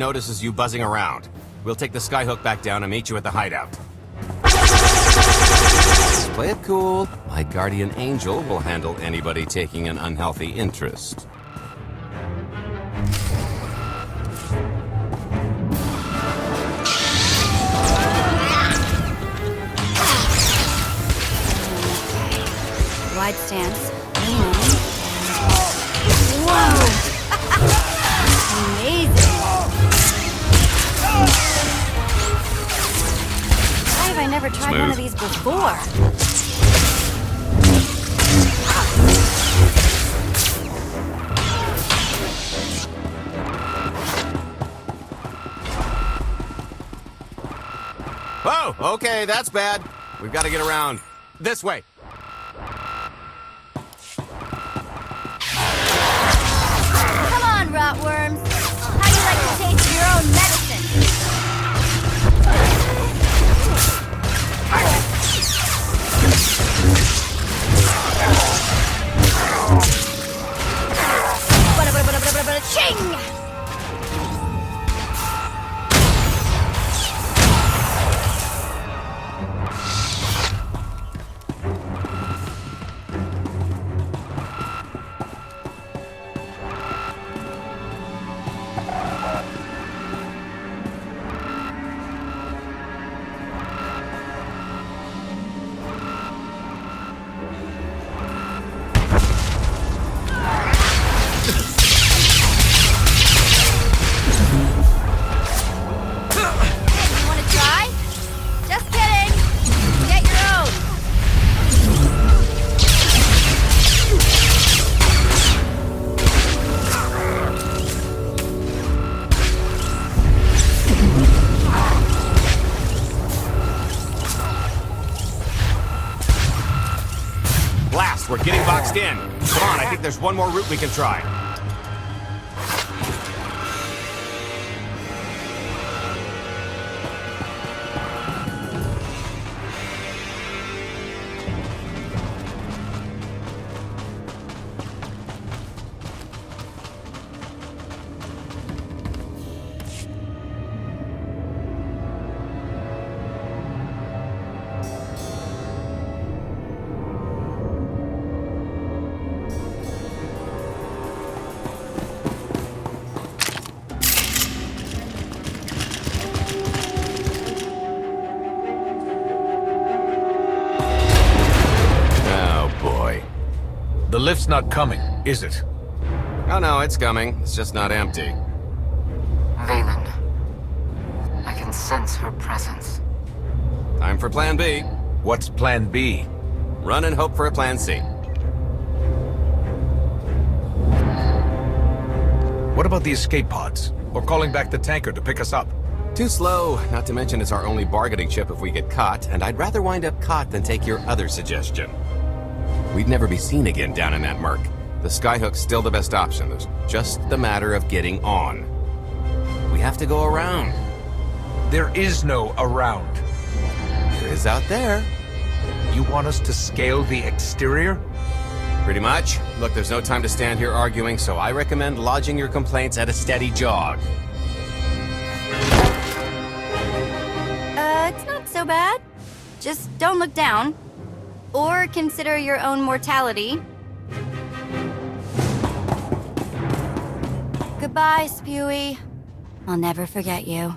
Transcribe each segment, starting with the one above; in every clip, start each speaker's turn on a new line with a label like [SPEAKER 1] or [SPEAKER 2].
[SPEAKER 1] notices you buzzing around. We'll take the skyhook back down and meet you at the hideout. Play it cool. My guardian angel will handle anybody taking an unhealthy interest.
[SPEAKER 2] Wide stance. Whoa! Amazing! Why have I never tried one of these before?
[SPEAKER 1] Oh, okay, that's bad. We've got to get around. This way.
[SPEAKER 2] Come on, rotworms. How do you like to taste your own medicine? Ching!
[SPEAKER 1] We're getting boxed in. Come on, I think there's one more route we can try.
[SPEAKER 3] The lift's not coming, is it?
[SPEAKER 1] Oh no, it's coming. It's just not empty.
[SPEAKER 4] Valen. I can sense her presence.
[SPEAKER 1] Time for plan B.
[SPEAKER 3] What's plan B?
[SPEAKER 1] Run and hope for a plan C.
[SPEAKER 3] What about the escape pods? Or calling back the tanker to pick us up?
[SPEAKER 1] Too slow, not to mention it's our only bargaining chip if we get caught, and I'd rather wind up caught than take your other suggestion. We'd never be seen again down in that murk. The skyhook's still the best option. It's just the matter of getting on. We have to go around.
[SPEAKER 3] There is no around.
[SPEAKER 1] There is out there.
[SPEAKER 3] You want us to scale the exterior?
[SPEAKER 1] Pretty much. Look, there's no time to stand here arguing, so I recommend lodging your complaints at a steady jog.
[SPEAKER 2] It's not so bad. Just don't look down. Or consider your own mortality. Goodbye, Spewy. I'll never forget you.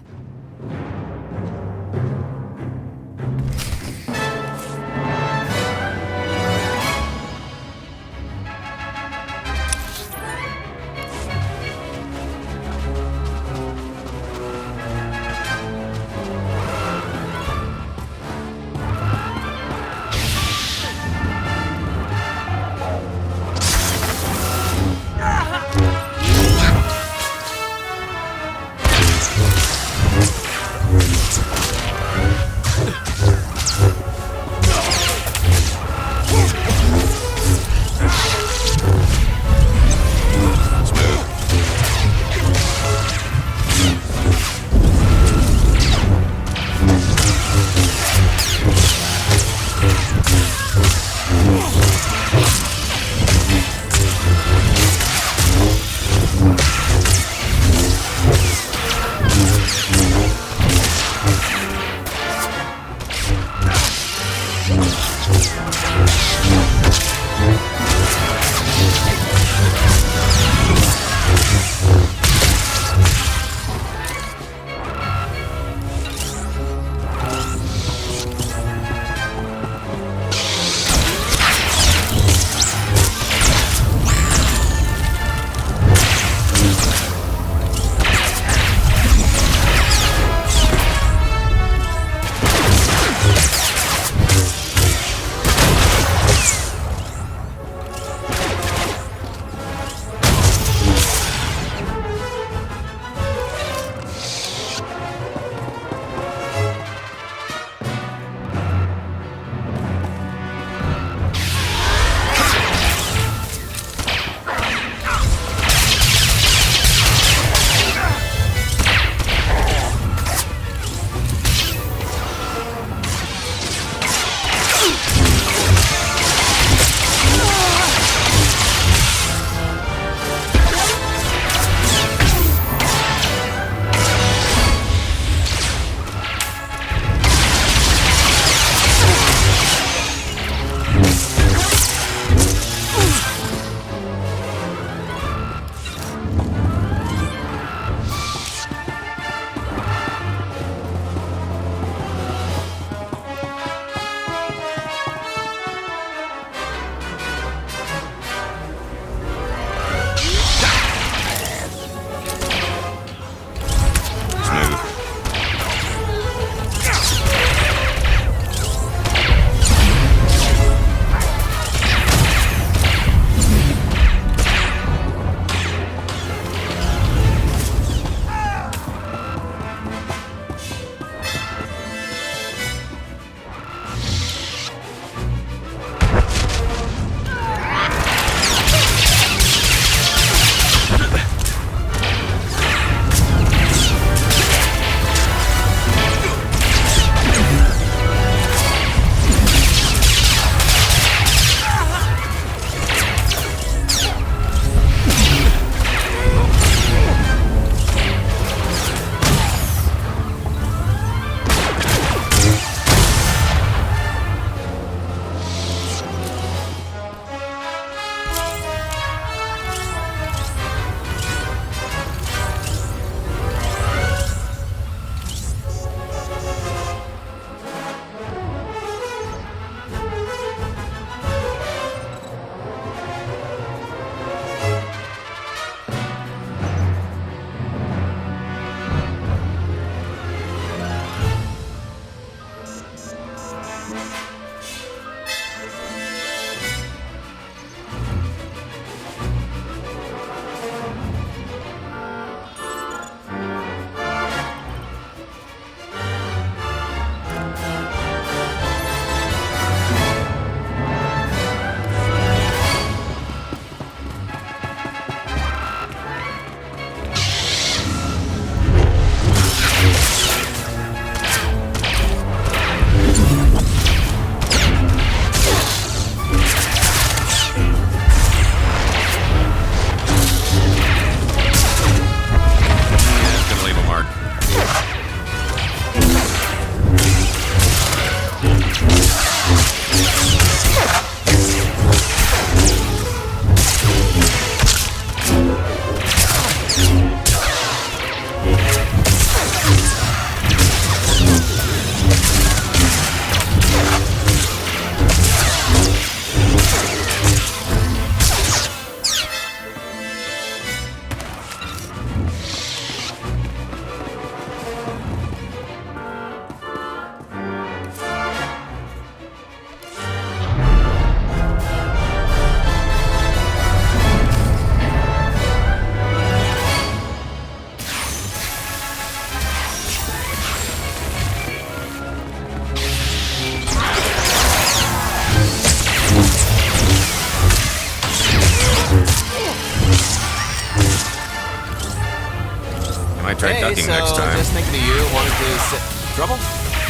[SPEAKER 1] ducking next time. Just thinking of you, wanted to sit... Trouble?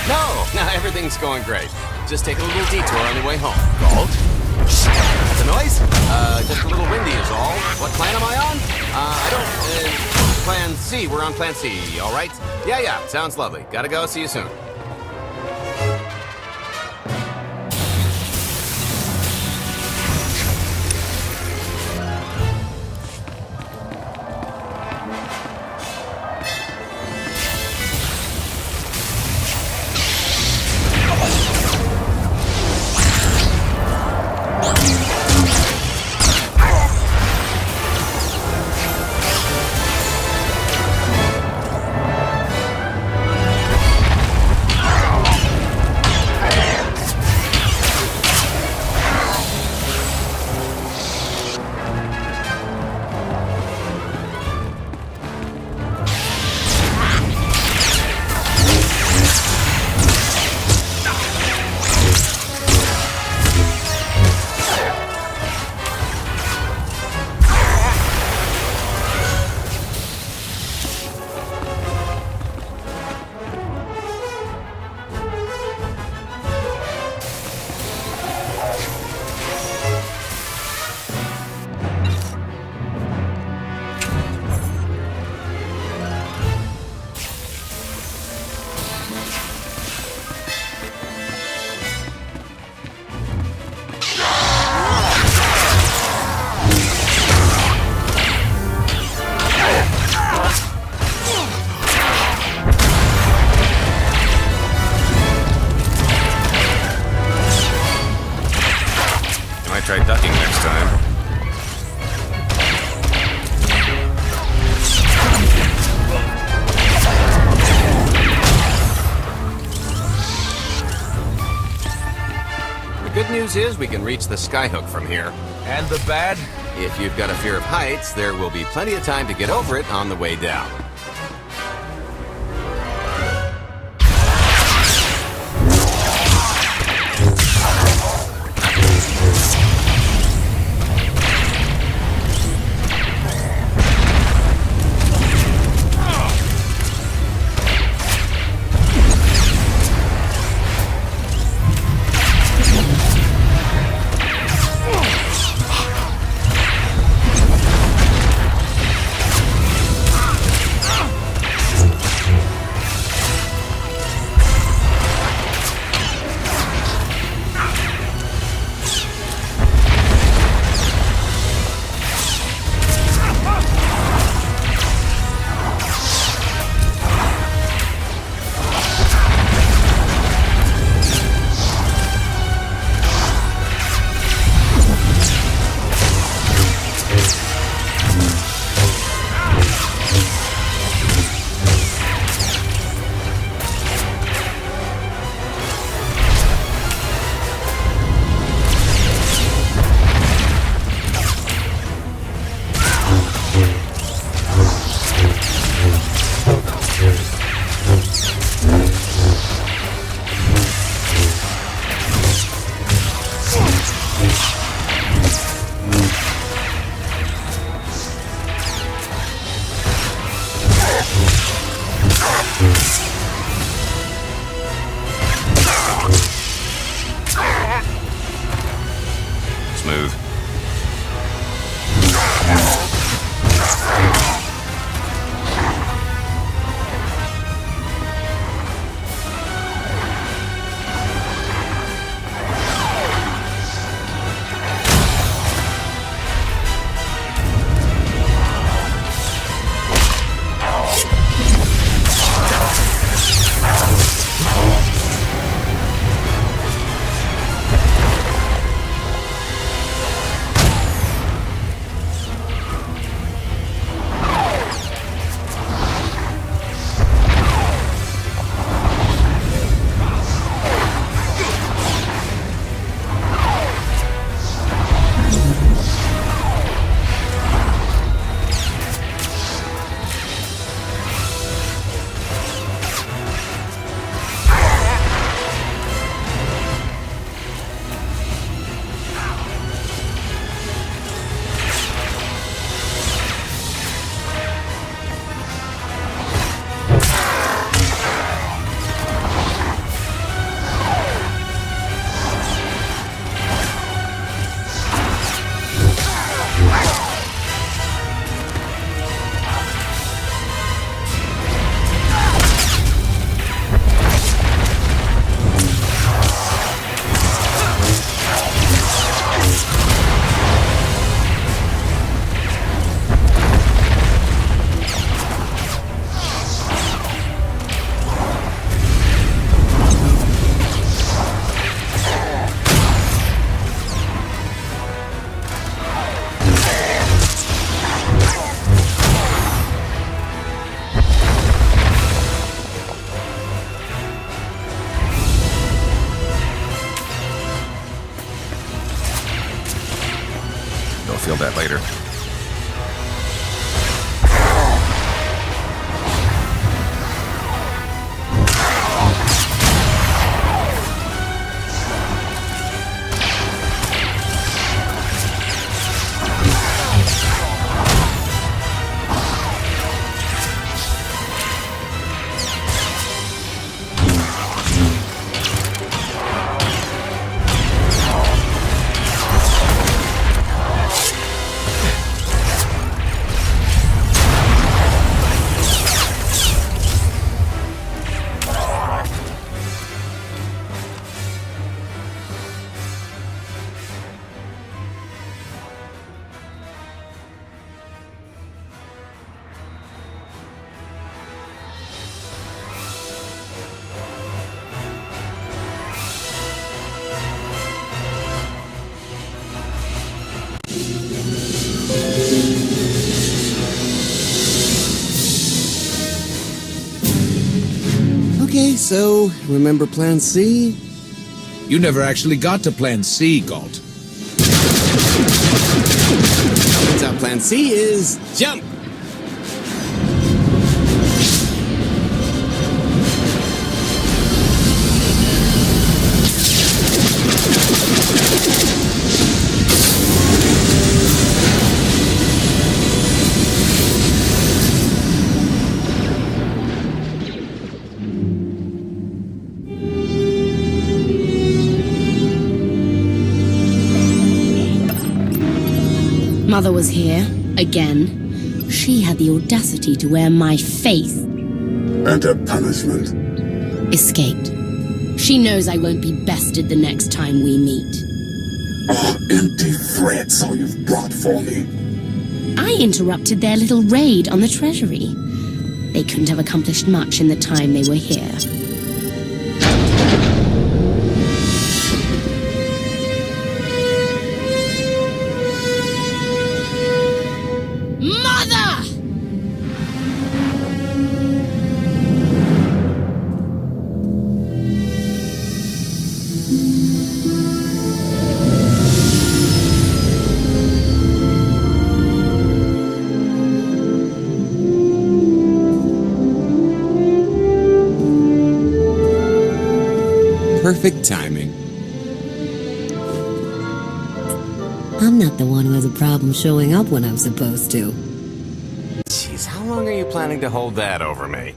[SPEAKER 1] No, everything's going great. Just take a little detour on the way home. Galt? That's a noise? Just a little windy is all. What plan am I on? I don't... Plan C. We're on Plan C, all right? Yeah, sounds lovely. Gotta go. See you soon. Try ducking next time. The good news is we can reach the skyhook from here.
[SPEAKER 3] And the bad?
[SPEAKER 1] If you've got a fear of heights, there will be plenty of time to get over it on the way down. handle that later.
[SPEAKER 5] Okay, so, remember Plan C?
[SPEAKER 3] You never actually got to Plan C, Galt.
[SPEAKER 5] Turns out Plan C is jump!
[SPEAKER 6] Mother was here, again. She had the audacity to wear my face.
[SPEAKER 7] And her punishment?
[SPEAKER 6] Escaped. She knows I won't be bested the next time we meet.
[SPEAKER 7] Oh, empty threats all you've brought for me.
[SPEAKER 6] I interrupted their little raid on the treasury. They couldn't have accomplished much in the time they were here. Mother!
[SPEAKER 5] Perfect timing.
[SPEAKER 8] I'm not the one who has a problem showing up when I'm supposed to.
[SPEAKER 1] Jeez, how long are you planning to hold that over me?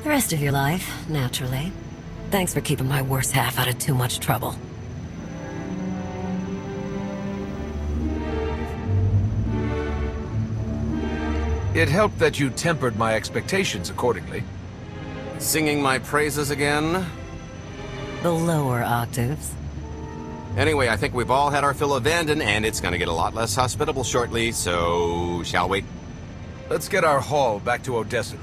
[SPEAKER 8] The rest of your life, naturally. Thanks for keeping my worse half out of too much trouble.
[SPEAKER 3] It helped that you tempered my expectations accordingly.
[SPEAKER 1] Singing my praises again?
[SPEAKER 8] The lower octaves.
[SPEAKER 1] Anyway, I think we've all had our fill of Vanden, and it's gonna get a lot less hospitable shortly, so shall we?
[SPEAKER 3] Let's get our haul back to Odessa.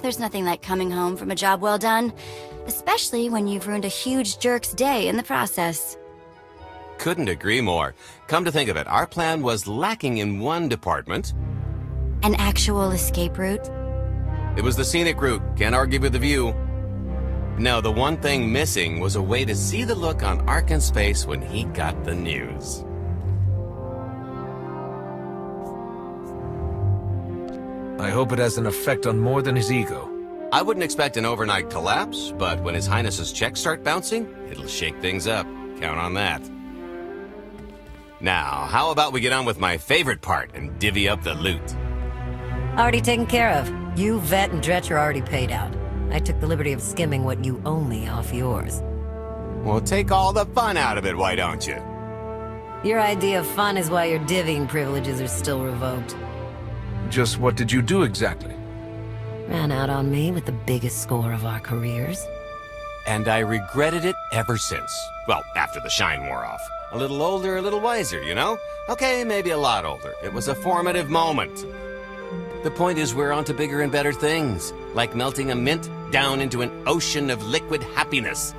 [SPEAKER 2] there's nothing like coming home from a job well done, especially when you've ruined a huge jerk's day in the process.
[SPEAKER 1] Couldn't agree more. Come to think of it, our plan was lacking in one department.
[SPEAKER 2] An actual escape route?
[SPEAKER 1] It was the scenic route, can't argue with the view. No, the one thing missing was a way to see the look on Arkin's face when he got the news.
[SPEAKER 3] I hope it has an effect on more than his ego.
[SPEAKER 1] I wouldn't expect an overnight collapse, but when His Highness's checks start bouncing, it'll shake things up. Count on that. Now, how about we get on with my favorite part and divvy up the loot?
[SPEAKER 8] Already taken care of. You, Vet, and Dretch are already paid out. I took the liberty of skimming what you owe me off yours.
[SPEAKER 1] Well, take all the fun out of it, why don't you?
[SPEAKER 8] Your idea of fun is why your divvying privileges are still revoked.
[SPEAKER 3] Just what did you do exactly?
[SPEAKER 8] Ran out on me with the biggest score of our careers.
[SPEAKER 1] And I regretted it ever since. Well, after the shine wore off. A little older, a little wiser, you know? Okay, maybe a lot older. It was a formative moment. The point is we're on to bigger and better things, like melting a mint down into an ocean of liquid happiness.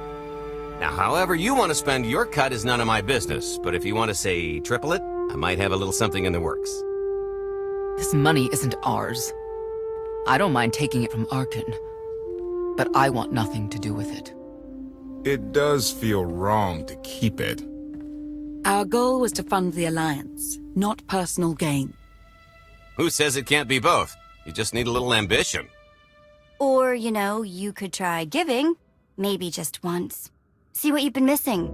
[SPEAKER 1] Now, however you want to spend your cut is none of my business, but if you want to say triple it, I might have a little something in the works.
[SPEAKER 9] This money isn't ours. I don't mind taking it from Arkin, but I want nothing to do with it.
[SPEAKER 10] It does feel wrong to keep it.
[SPEAKER 11] Our goal was to fund the Alliance, not personal gain.
[SPEAKER 1] Who says it can't be both? You just need a little ambition.
[SPEAKER 2] Or, you know, you could try giving, maybe just once. See what you've been missing.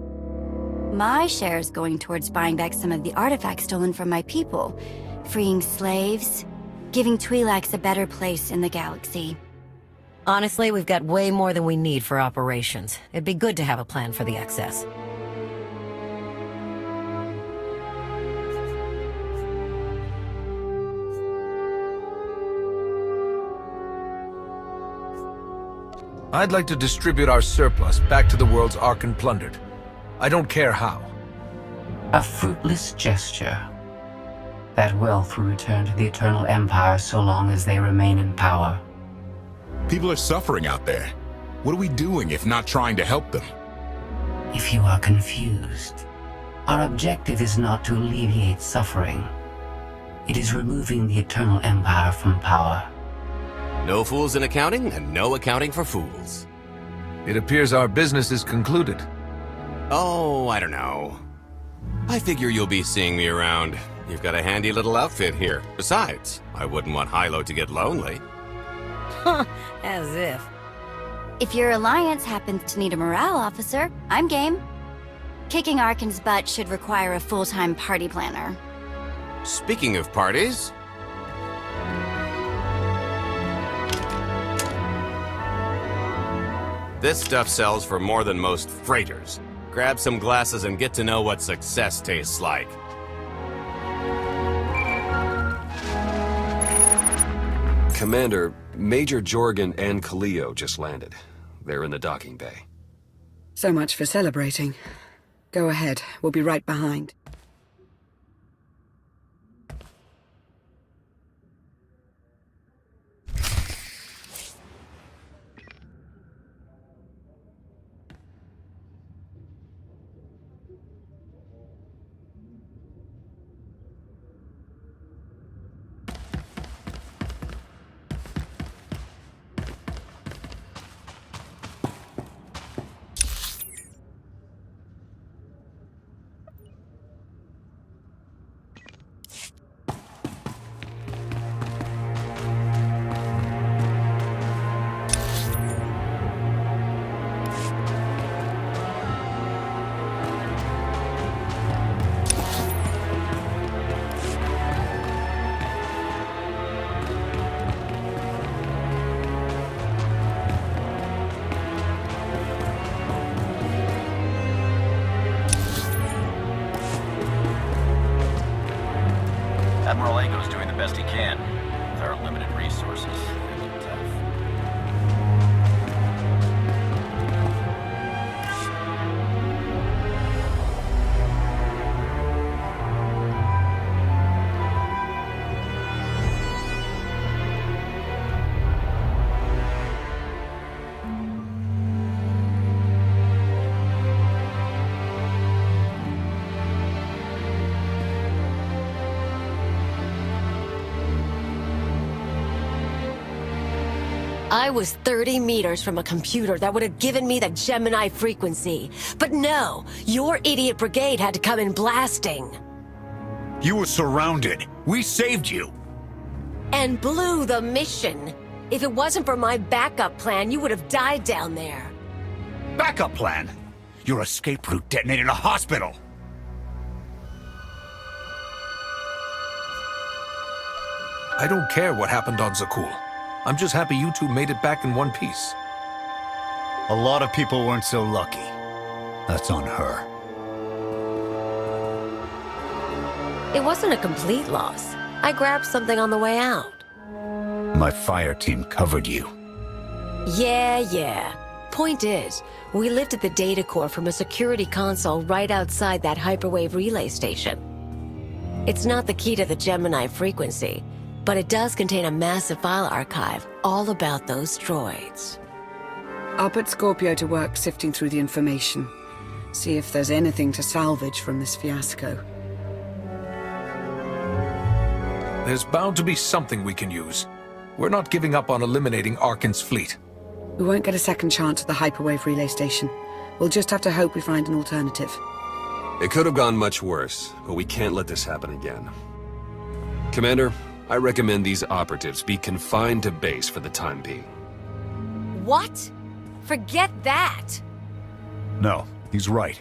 [SPEAKER 2] My share's going towards buying back some of the artifacts stolen from my people, freeing slaves, giving Twi'leks a better place in the galaxy.
[SPEAKER 8] Honestly, we've got way more than we need for operations. It'd be good to have a plan for the excess.
[SPEAKER 3] I'd like to distribute our surplus back to the worlds Arkin plundered. I don't care how.
[SPEAKER 4] A fruitless gesture. That wealth will return to the Eternal Empire so long as they remain in power.
[SPEAKER 10] People are suffering out there. What are we doing if not trying to help them?
[SPEAKER 4] If you are confused, our objective is not to alleviate suffering. It is removing the Eternal Empire from power.
[SPEAKER 1] No fools in accounting, and no accounting for fools.
[SPEAKER 3] It appears our business is concluded.
[SPEAKER 1] Oh, I don't know. I figure you'll be seeing me around. You've got a handy little outfit here. Besides, I wouldn't want Hilo to get lonely.
[SPEAKER 8] As if.
[SPEAKER 2] If your Alliance happens to need a morale officer, I'm game. Kicking Arkin's butt should require a full-time party planner.
[SPEAKER 1] Speaking of parties... This stuff sells for more than most freighters. Grab some glasses and get to know what success tastes like.
[SPEAKER 12] Commander, Major Jorgen and Kaleo just landed. They're in the docking bay.
[SPEAKER 11] So much for celebrating. Go ahead, we'll be right behind.
[SPEAKER 13] Admiral Ago's doing the best he can with our limited resources. It's tough.
[SPEAKER 14] I was 30 meters from a computer that would have given me the Gemini frequency. But no, your idiot brigade had to come in blasting.
[SPEAKER 15] You were surrounded. We saved you.
[SPEAKER 14] And blew the mission. If it wasn't for my backup plan, you would have died down there.
[SPEAKER 15] Backup plan? Your escape route detonated a hospital.
[SPEAKER 3] I don't care what happened on Zakul. I'm just happy you two made it back in one piece.
[SPEAKER 15] A lot of people weren't so lucky. That's on her.
[SPEAKER 14] It wasn't a complete loss. I grabbed something on the way out.
[SPEAKER 15] My fire team covered you.
[SPEAKER 14] Yeah. Point is, we lifted the data core from a security console right outside that hyperwave relay station. It's not the key to the Gemini frequency, but it does contain a massive file archive all about those droids.
[SPEAKER 11] I'll put Scorpio to work sifting through the information. See if there's anything to salvage from this fiasco.
[SPEAKER 3] There's bound to be something we can use. We're not giving up on eliminating Arkan's fleet.
[SPEAKER 11] We won't get a second chance at the hyperwave relay station. We'll just have to hope we find an alternative.
[SPEAKER 12] It could have gone much worse, but we can't let this happen again. Commander, I recommend these operatives be confined to base for the time being.
[SPEAKER 14] What? Forget that!
[SPEAKER 15] No, he's right.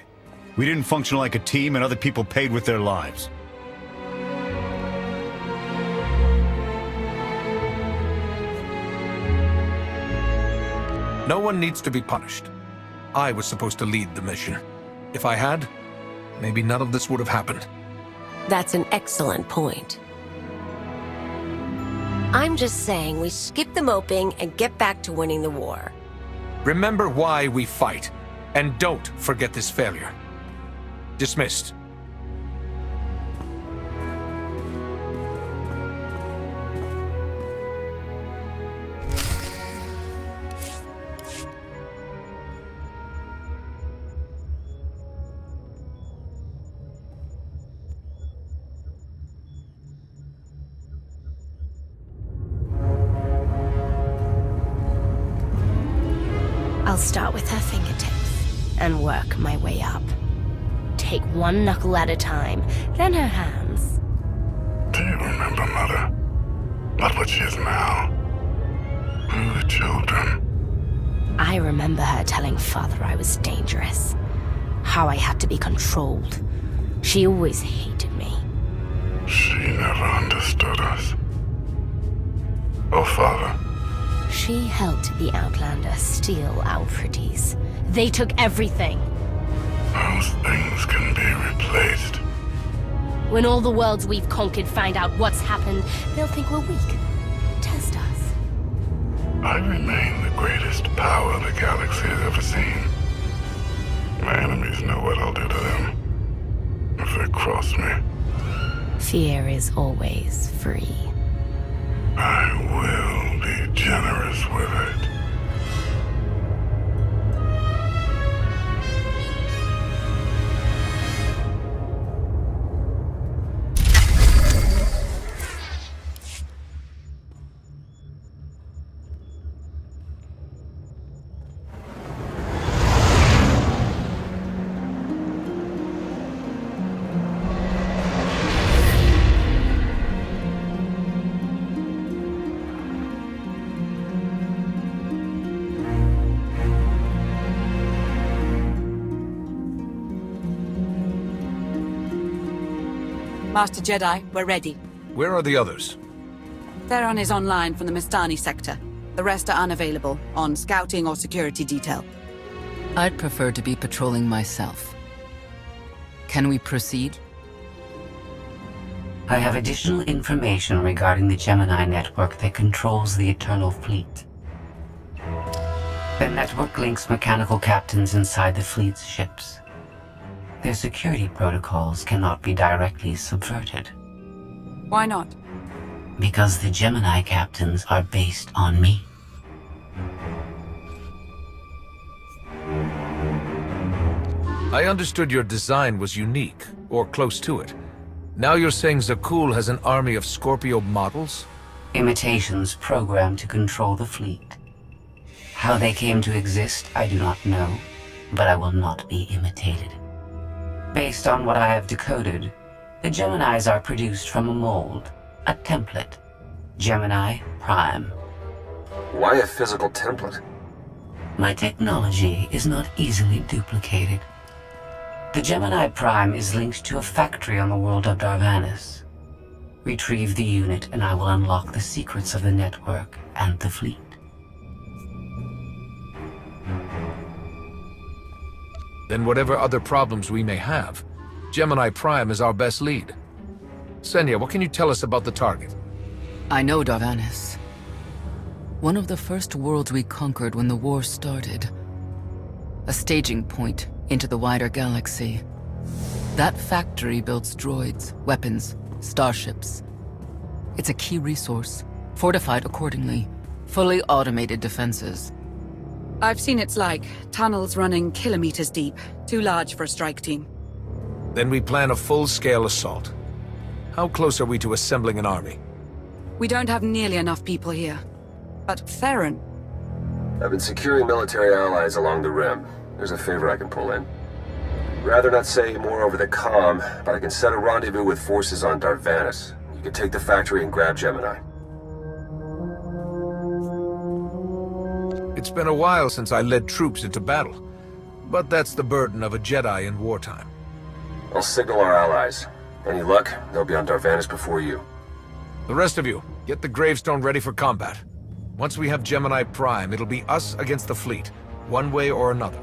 [SPEAKER 15] We didn't function like a team and other people paid with their lives.
[SPEAKER 3] No one needs to be punished. I was supposed to lead the mission. If I had, maybe none of this would have happened.
[SPEAKER 14] That's an excellent point. I'm just saying we skip the moping and get back to winning the war.
[SPEAKER 3] Remember why we fight, and don't forget this failure. Dismissed.
[SPEAKER 6] I'll start with her fingertips and work my way up. Take one knuckle at a time, then her hands.
[SPEAKER 7] Do you remember, Mother? Not what she is now. We were children.
[SPEAKER 6] I remember her telling Father I was dangerous. How I had to be controlled. She always hated me.
[SPEAKER 7] She never understood us. Oh, Father.
[SPEAKER 6] She helped the Outlander steal our pretties. They took everything.
[SPEAKER 7] Those things can be replaced.
[SPEAKER 6] When all the worlds we've conquered find out what's happened, they'll think we're weak. Test us.
[SPEAKER 7] I remain the greatest power the galaxy has ever seen. My enemies know what I'll do to them if they cross me.
[SPEAKER 6] Fear is always free.
[SPEAKER 7] I will be generous with it.
[SPEAKER 16] Master Jedi, we're ready.
[SPEAKER 3] Where are the others?
[SPEAKER 16] Theron is online from the Mistani sector. The rest are unavailable, on scouting or security detail.
[SPEAKER 9] I'd prefer to be patrolling myself. Can we proceed?
[SPEAKER 4] I have additional information regarding the Gemini network that controls the Eternal Fleet. The network links mechanical captains inside the fleet's ships. Their security protocols cannot be directly subverted.
[SPEAKER 16] Why not?
[SPEAKER 4] Because the Gemini captains are based on me.
[SPEAKER 3] I understood your design was unique, or close to it. Now you're saying Zakul has an army of Scorpio models?
[SPEAKER 4] Imitations programmed to control the fleet. How they came to exist, I do not know, but I will not be imitated. Based on what I have decoded, the Geminis are produced from a mold, a template. Gemini Prime.
[SPEAKER 12] Why a physical template?
[SPEAKER 4] My technology is not easily duplicated. The Gemini Prime is linked to a factory on the world of Darvanis. Retrieve the unit and I will unlock the secrets of the network and the fleet.
[SPEAKER 3] Then whatever other problems we may have, Gemini Prime is our best lead. Senya, what can you tell us about the target?
[SPEAKER 9] I know Darvanis. One of the first worlds we conquered when the war started. A staging point into the wider galaxy. That factory builds droids, weapons, starships. It's a key resource, fortified accordingly, fully automated defenses.
[SPEAKER 16] I've seen it's like tunnels running kilometers deep, too large for a strike team.
[SPEAKER 3] Then we plan a full-scale assault. How close are we to assembling an army?
[SPEAKER 16] We don't have nearly enough people here. But Theron...
[SPEAKER 12] I've been securing military allies along the rim. There's a favor I can pull in. Rather not say more over the comm, but I can set a rendezvous with forces on Darvanis. You can take the factory and grab Gemini.
[SPEAKER 3] It's been a while since I led troops into battle, but that's the burden of a Jedi in wartime.
[SPEAKER 12] I'll signal our allies. Any luck, they'll be on Darvanis before you.
[SPEAKER 3] The rest of you, get the gravestone ready for combat. Once we have Gemini Prime, it'll be us against the fleet, one way or another.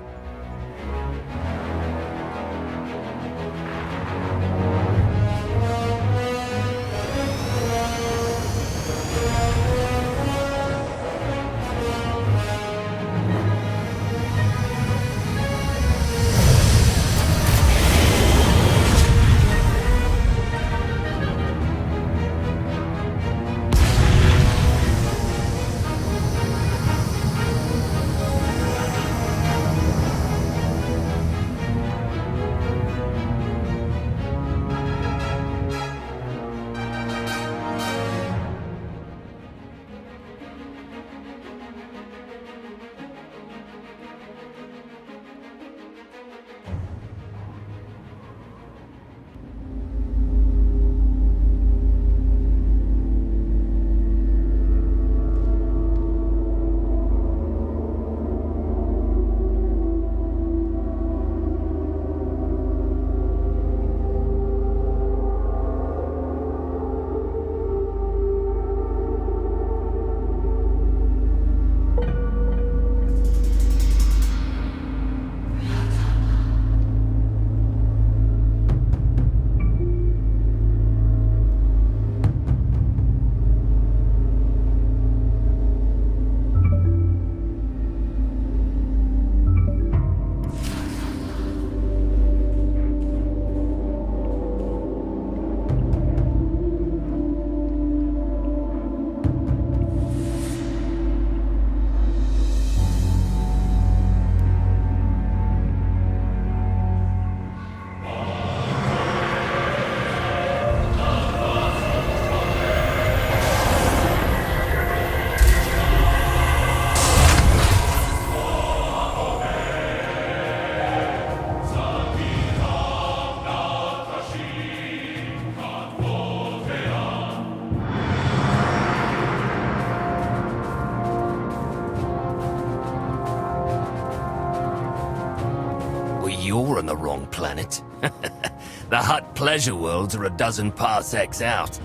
[SPEAKER 17] You're on the wrong planet. The Hutt pleasure worlds are a dozen parsecs out.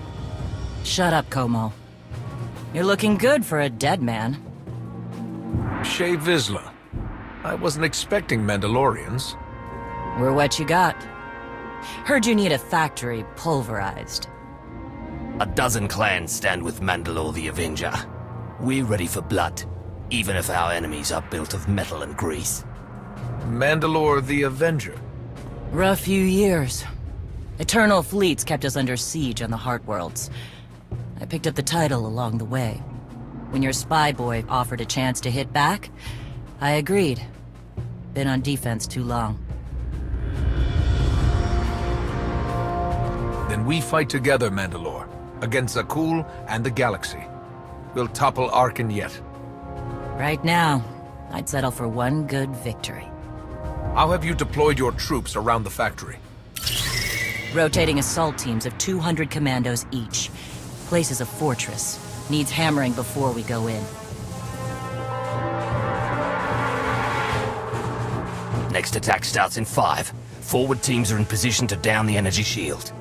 [SPEAKER 18] Shut up, Como. You're looking good for a dead man.
[SPEAKER 3] Shay Vizsla. I wasn't expecting Mandalorians.
[SPEAKER 18] We're what you got. Heard you need a factory pulverized.
[SPEAKER 17] A dozen clans stand with Mandalore the Avenger. We're ready for blood, even if our enemies are built of metal and grease.
[SPEAKER 3] Mandalore the Avenger?
[SPEAKER 18] Rough few years. Eternal fleets kept us under siege on the Heart Worlds. I picked up the title along the way. When your spy boy offered a chance to hit back, I agreed. Been on defense too long.
[SPEAKER 3] Then we fight together, Mandalore, against Zakul and the galaxy. We'll topple Arkin yet.
[SPEAKER 18] Right now, I'd settle for one good victory.
[SPEAKER 3] How have you deployed your troops around the factory?
[SPEAKER 18] Rotating assault teams of 200 commandos each. Place is a fortress. Needs hammering before we go in.
[SPEAKER 17] Next attack starts in 5. Forward teams are in position to down the energy shield.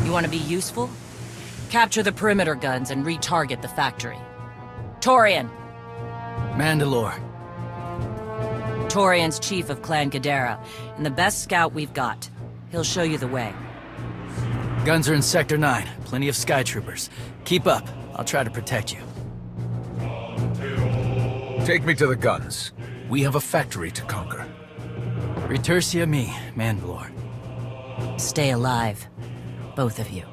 [SPEAKER 18] You want to be useful? Capture the perimeter guns and retarget the factory. Torian!
[SPEAKER 19] Mandalore.
[SPEAKER 18] Torian's chief of Clan Ghidorah, and the best scout we've got. He'll show you the way.
[SPEAKER 19] Guns are in Sector 9. Plenty of Sky Troopers. Keep up. I'll try to protect you.
[SPEAKER 3] Take me to the guns. We have a factory to conquer.
[SPEAKER 19] Retursia me, Mandalore.
[SPEAKER 18] Stay alive, both of you.